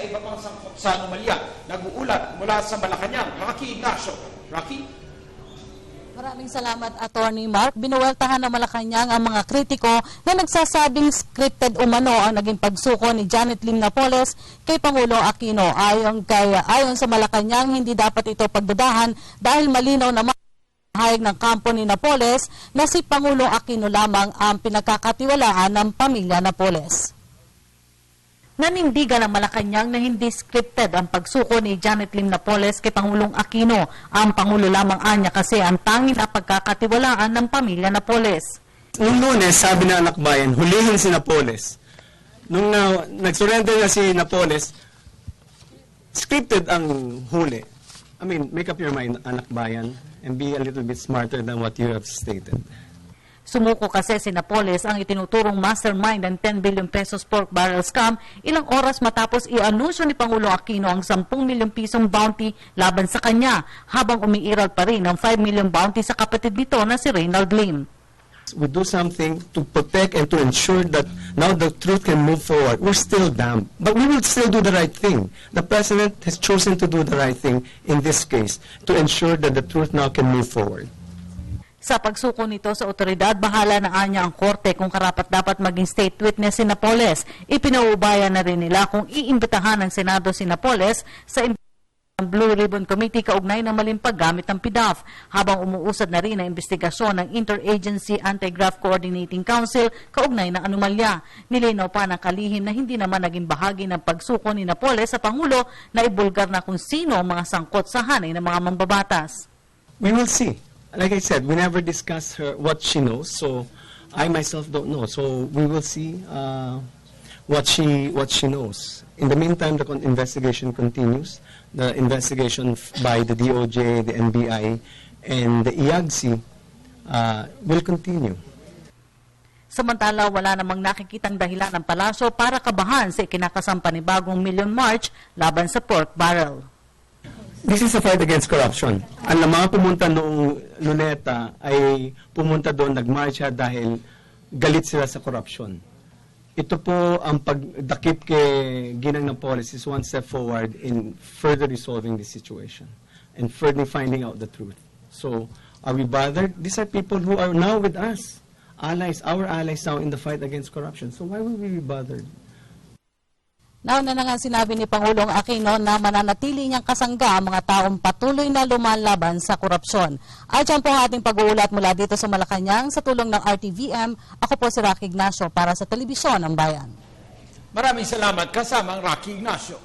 iba pang sangkot sa anomalya. Nag-uulat mula sa Malacanang, Rocky Ignacio. Rocky? Maraming salamat, Attorney Mark. Binuweltahan ng Malacanang ang mga kritiko na nagsasabing scripted umano ang naging pagsuko ni Janet Lim Napoles kay Pangulong Aquino. Ayon sa Malacanang, hindi dapat ito pagdudahan dahil malinaw naman hayag ng kampo ni Napoles na si Pangulong Aquino lamang ang pinagkakatiwalaan ng pamilya Napoles. Nanindigan ng Malacanang na hindi scripted ang pagsuko ni Janet Lim Napoles kay Pangulong Aquino. Ang Pangulo lamang anya kasi ang tanging na pagkakatiwalaan ng pamilya Napoles. Noong Lunes, sabi ng anak bayan, hulihin si Napoles. Nung nag-surrender na si Napoles, scripted ang huli. I mean, make up your mind, anak bayan, and be a little bit smarter than what you have stated. Sumuko kasi si Napoles ang itinuturong mastermind ng 10 billion pesos pork barrel scam ilang oras matapos i-anunsyo ni Pangulong Aquino ang 10 milyong pisong bounty laban sa kanya habang umiiral pa rin ang 5 million bounty sa kapatid nito na si Reynald Lim. We do something to protect and to ensure that now the truth can move forward. We're still damned, but we will still do the right thing. The President has chosen to do the right thing in this case to ensure that the truth now can move forward. Sa pagsuko nito sa otoridad, bahala na anya ang korte kung karapat-dapat maging state witness si Napoles. Ipinauubayan na rin nila kung iimbitahan ng Senado si Napoles sa Blue Ribbon Committee kaugnay ng maling paggamit ng PDAF, habang umuusad na rin ang investigasyon ng Interagency Anti-Graft Coordinating Council kaugnay ng anomalya. Nilinaw pa ng kalihim na hindi naman naging bahagi ng pagsuko ni Napoles sa Pangulo na ibulgar na kung sino ang mga sangkot sa hanay ng mga mambabatas. We will see. Like I said, we never discuss what she knows, so I myself don't know. So we will see what she knows. In the meantime, the investigation continues. The investigation by the DOJ, the NBI, and the IAGC will continue. Samantala, wala namang nakikitang dahilan ng palasyo para kabahan sa ikinakasampa ni bagong Million March laban sa pork barrel. This is a fight against corruption. Ang mga pumunta noong Luneta ay pumunta doon, nagmarcha dahil galit sila sa corruption. Ito po ang pagdakip kay Ginang Napoles is one step forward in further resolving this situation and further finding out the truth. So, are we bothered? These are people who are now with us, allies, our allies now in the fight against corruption. So why would we be bothered? Nauna na nga sinabi ni Pangulong Aquino na mananatili niyang kasangga ang mga taong patuloy na lumalaban sa korupsyon. At yan po ang ating pag-uulat mula dito sa Malacanang sa tulong ng RTVM. Ako po si Rocky Ignacio para sa Telebisyon ng Bayan. Maraming salamat, kasama ang Rocky Ignacio.